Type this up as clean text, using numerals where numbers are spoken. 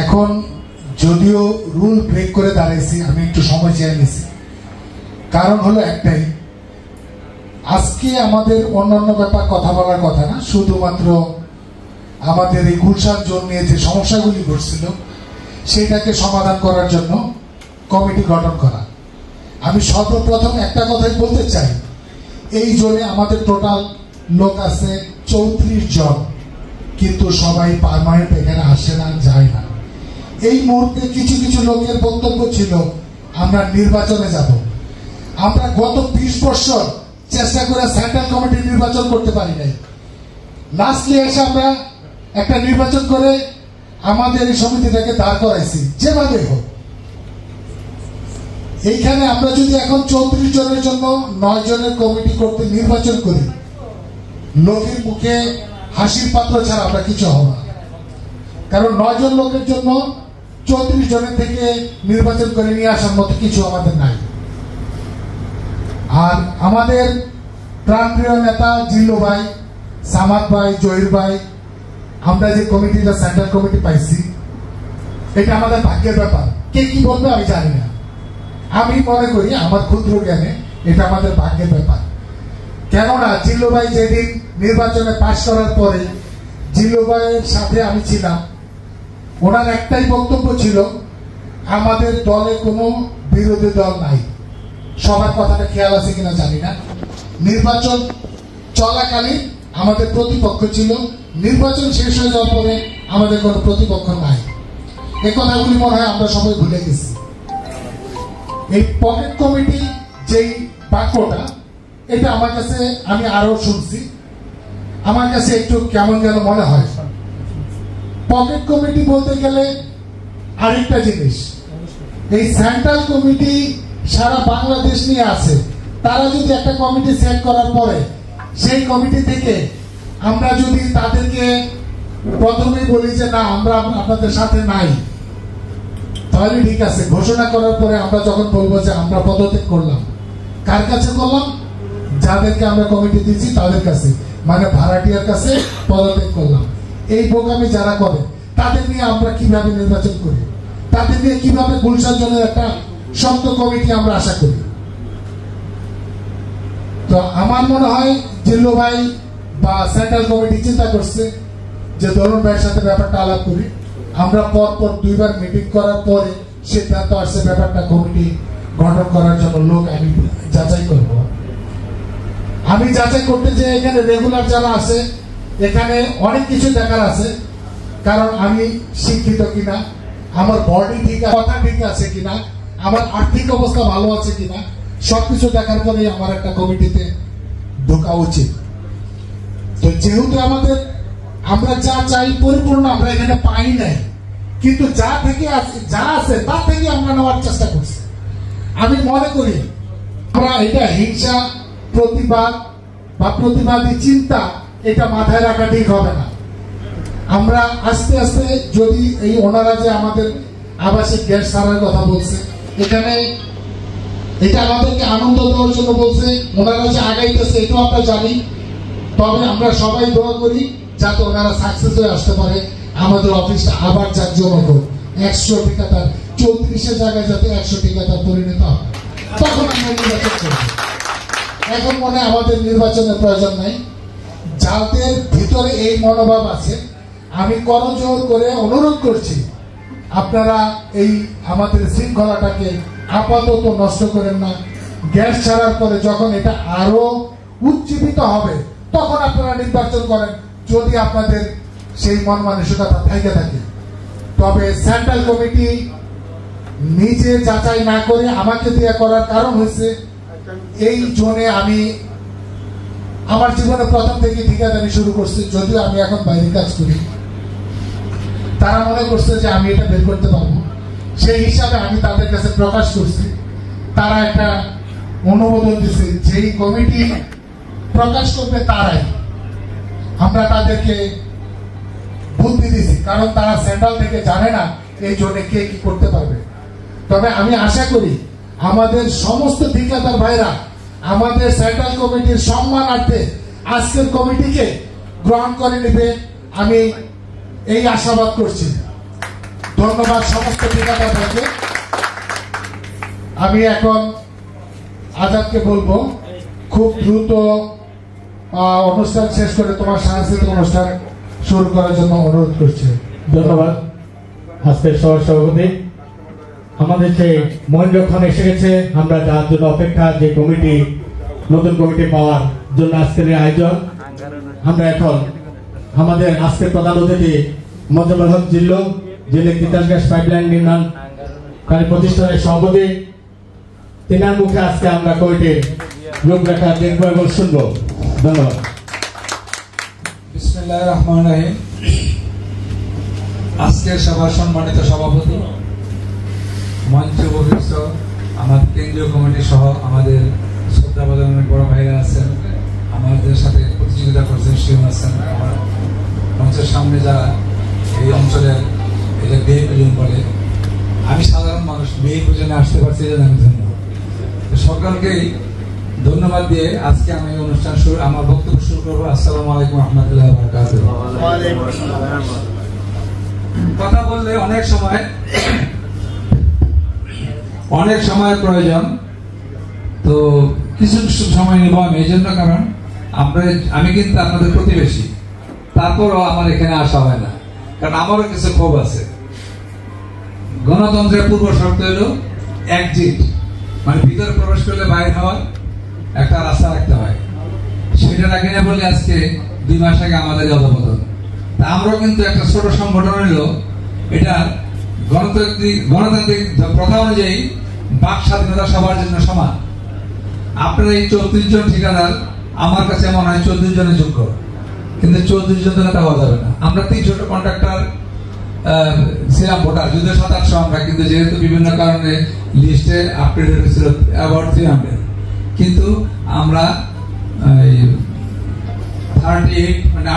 এখন যদিও rule break করে দাঁড়াইছি, আমি একটু সময় চেয়ে নিছি। কারণ হলো একটাই, আজকে আমাদের অন্যান্য ব্যাপার কথা বলার কথা না, শুধুমাত্র আমাদের এই গুলশান জোন নিয়ে যে সমস্যাগুলি ঘটছিল সেটাকে সমাধান করার জন্য কমিটি গঠন করা। আমি সর্বপ্রথম একটা কথাই বলতে চাই, এই জোনে আমাদের টোটাল লোক আছে 34 জন, কিন্তু সবাই পার্মানেন্ট এখানে আসে না, যায় না। এই মুহূর্তে কিছু কিছু লোকের বক্তব্য ছিল আমরা নির্বাচনে যাব। আমরা গত 20 বছর চেষ্টা করে সেন্ট্রাল কমিটি নির্বাচন করতে পারি নাই। লাস্টলি এসে আমরা একটা নির্বাচন করে আমাদের এই সমিতিটাকে দাঁড় করাইছি যেভাবে হোক। এইখানে আমরা যদি এখন 34 জনের জন্য 9 জনের কমিটি করতে নির্বাচন করি, লোকের মুখে হাসির পাত্র ছাড়া আমরা কিছু হব না। কারণ 9 জন লোকের জন্য 34 জনের থেকে নির্বাচন করে নিয়ে আসার মতো কিছু আমাদের নাই। আর আমাদের প্রাণপ্রিয় নেতা জিল্লু ভাই, সামাদ ভাই, জহির ভাই, আমরা যে কমিটিটা সেন্ট্রাল কমিটি পাইছি, এটা আমাদের ভাগ্যের ব্যাপার। কে কি বলবে আমি জানি না, আমি মনে করি আমার ক্ষুদ্র জ্ঞানে এটা আমাদের ভাগ্যের ব্যাপার। কেননা জিল্লু ভাই যেদিন নির্বাচনে পাশ করার পরে জিল্লু ভাইয়ের সাথে আমি ছিলাম, ওনার একটাই বক্তব্য ছিল আমাদের দলে কোনো বিরোধী দল নাই। সবার কথাটা খেয়াল আছে কিনা জানি না, নির্বাচন চলাকালীন আমাদের প্রতিপক্ষ ছিল, নির্বাচন শেষ হয়ে যাওয়ার পরে আমাদের কোনো প্রতিপক্ষ নাই। এই কথাগুলি মনে হয় আমরা সবাই ভুলে গেছি। এই পকেট কমিটি যেই বাক্যটা, এটা আমার কাছে, আমি আরো শুনছি, আমার কাছে একটু কেমন যেন মনে হয়। পকেট কমিটি বলতে গেলে আরেকটা জিনিস, এই সেন্ট্রাল কমিটি সারা বাংলাদেশ নিয়ে আছে। তারা যদি একটা কমিটি সেট করার পরে সেই কমিটি থেকে আমরা যদি তাদেরকে প্রথমেই বলি যে না আমরা আপনাদের সাথে নাই, তাহলে ঠিক আছে। ঘোষণা করার পরে আমরা যখন বলবো যে আমরা পদত্যাগ করলাম, কার কাছে করলাম? যাদেরকে আমরা কমিটি দিচ্ছি তাদের কাছে, মানে ভাড়াটিয়ার কাছে পদত্যাগ করলাম। এই বোকামি যারা করে তাদের নিয়ে আমরা কিভাবে নির্বাচন করি, তাদের নিয়ে কিভাবে গুলশান জনের একটা শক্ত কমিটি আমরা আশা করি। তো আমার মনে হয় জিল্লু ভাই বা সেন্ট্রাল কমিটি চিন্তা করছে যে দরুন ভাইয়ের সাথে ব্যাপারটা আলাপ করি। আমরা পরপর 2 বার মিটিং করার পরে সিদ্ধান্ত আসছে ব্যাপারটা কমিটি গঠন করার জন্য লোক আমি যাচাই করব। আমি যাচাই করতে যে এখানে রেগুলার যারা আছে, এখানে অনেক কিছু দেখার আছে। কারণ আমি শিক্ষিত কিনা, আমার বডি ঠিক আছে, কথা ঠিক আছে কিনা, আমার আর্থিক অবস্থা ভালো আছে কিনা, সবকিছু দেখার পরেই আমার একটা কমিটিতে ঢোকা উচিত। তো যেহেতু আমরা যা চাই পরিপূর্ণ আমরা এখানে পাই নাই, কিন্তু যা আছে তার থেকে আমরা নেওয়ার চেষ্টা করছি। আমি মনে করি আমরা এটা হিংসা, প্রতিবাদ বা প্রতিবাদী চিন্তা এটা মাথায় রাখা ঠিক হবে না। আমরা আস্তে আস্তে যদি এই ওনারা যে আমাদের আবাসিক গ্যাস ছাড়ার কথা বলছে, এখানে এটা আমাদেরকে আনন্দ দেওয়ার জন্য বলছে, ওনারা যে আগাইতেছে এটাও আমরা জানি। তবে আমরা সবাই দোয়া করি যাতে ওনারা সাকসেস হয়ে আসতে পারে, আমাদের অফিসটা আবার জাঁকজমক হোক, 100 ঠিকাদার 34 জায়গায় যাতে 100 ঠিকাদার পরিণত হয়, তখন আমরা নির্বাচন করব। এখন মনে আমাদের নির্বাচনের প্রয়োজন নাই। যাদের ভিতরে এই মনোভাব আছে, আমি করজোর করে অনুরোধ করছি আপনারা এই আমাদের শৃঙ্খলাটাকে আপাতত নষ্ট করেন না। গ্যাস ছাড়ার পরে যখন এটা আরো উজ্জীবিত হবে তখন আপনারা নির্বাচন করেন, যদি আপনাদের সেই মন মানসিকতা থেকে থাকে। তবে সেন্ট্রাল কমিটি নিজে যাচাই না করে আমাকে দিয়ে করার কারণ হচ্ছে, এই জোনে আমি আমার জীবনে প্রথম থেকে ঠিকাদারি শুরু করছি, যদিও আমি এখন বাইরে কাজ করি। তারা মনে করছে যে আমি এটা বের করতে পারবো, সেই হিসাবে আমি তাদের কাছে প্রকাশ করছি। তারা একটা অনুমোদন দিচ্ছে, যেই কমিটি প্রকাশ করবে তারাই। আমরা তাদেরকে বুদ্ধি দিছি, কারণ তারা সেন্ট্রাল থেকে জানে না এই জন্য কে কি করতে পারবে। তবে আমি আশা করি আমাদের সমস্ত ঠিকাদার ভাইরা আমাদের সেন্ট্রাল কমিটির সম্মানার্থে আজকের কমিটিকে গ্রহণ করে নেবে, আমি এই আশাবাদ করছি। ধন্যবাদ সমস্ত ঠিকাদারকে। আমি এখন আজাদকে বলবো খুব দ্রুত অনুষ্ঠান শেষ করে তোমার সাংস্কৃতিক অনুষ্ঠান শুরু করার জন্য অনুরোধ করছি। ধন্যবাদ। আজকের সভাপতি আমাদের সেই মহেন্দ্র খান এসে গেছে, আমরা যার জন্য অপেক্ষা, যে কমিটি নতুন কমিটি পাওয়ার জন্য আজকের আয়োজন। আমরা এখন আমাদের আজকের প্রধান অতিথি মোজাম্মেল হক জিল্লু, যিনি তিতাস গ্যাস পাইপলাইন নির্মাণকারী প্রতিষ্ঠানের সভাপতি, তিনার মুখে আজকে আমরা কমিটির রূপরেখা দেখবো এবং শুনবো। ধন্যবাদ। বিসমিল্লাহির রহমানির রহিম। আজকের সভার সম্মানিত সভাপতি, মঞ্চে উপবিষ্ট আমাদের কেন্দ্রীয় কমিটি সহ আমাদের শ্রদ্ধাভাজন অনেক বড় ভাইরা আছেন, আমাদের সাথে প্রতিযোগিতা করছেন সেও আছেন, আমার মঞ্চের সামনে যারা এই অঞ্চলের এটা বিয়ে পূজন করে, আমি সাধারণ মানুষ বিয়ে পূজনে আসতে পারছি, এই জন্য আমি ধন্যবাদ। সকলকেই ধন্যবাদ দিয়ে আজকে আমি অনুষ্ঠান শুরু, আমার বক্তব্য শুরু করবো। আসসালামু আলাইকুম রহমতুল্লাহ বারাকাতুহু। কথা বললে অনেক সময় প্রয়োজন, তো কিছু সময় নিব আমি এই জন্য, কারণ আমি কিন্তু আপনাদের প্রতিবেশী, তারপরও আমার এখানে আসা হয় না, কারণ আমারও কিছু ক্ষোভ আছে। গণতন্ত্রের পূর্ব শর্ত হলো একজিট, মানে ভিতরে প্রবেশ করলে বাইরে হওয়ার একটা রাস্তা রাখতে হয়। সেটা রাখি না বলে আজকে 2 মাস আগে আমাদের অধপতন। তা আমরাও কিন্তু একটা ছোট সংগঠন হলো, এটা গণতান্ত্রিক প্রথা অনুযায়ী বাক স্বাধীনতা সবার জন্য সমান। আপনারা এই 34 জন ঠিকাদার আমার কাছে মনে হয় 34 জনের যোগ্য, কিন্তু 34 জন নেতা হওয়া যাবে না। আমরা 300 কন্ট্রাক্টর ছিলাম ভোটার, যদিও 2700 আমরা, কিন্তু যেহেতু বিভিন্ন কারণে লিস্টে আপডেট হয়েছিল অ্যাবাউট 300, কিন্তু আমরা 38 মানে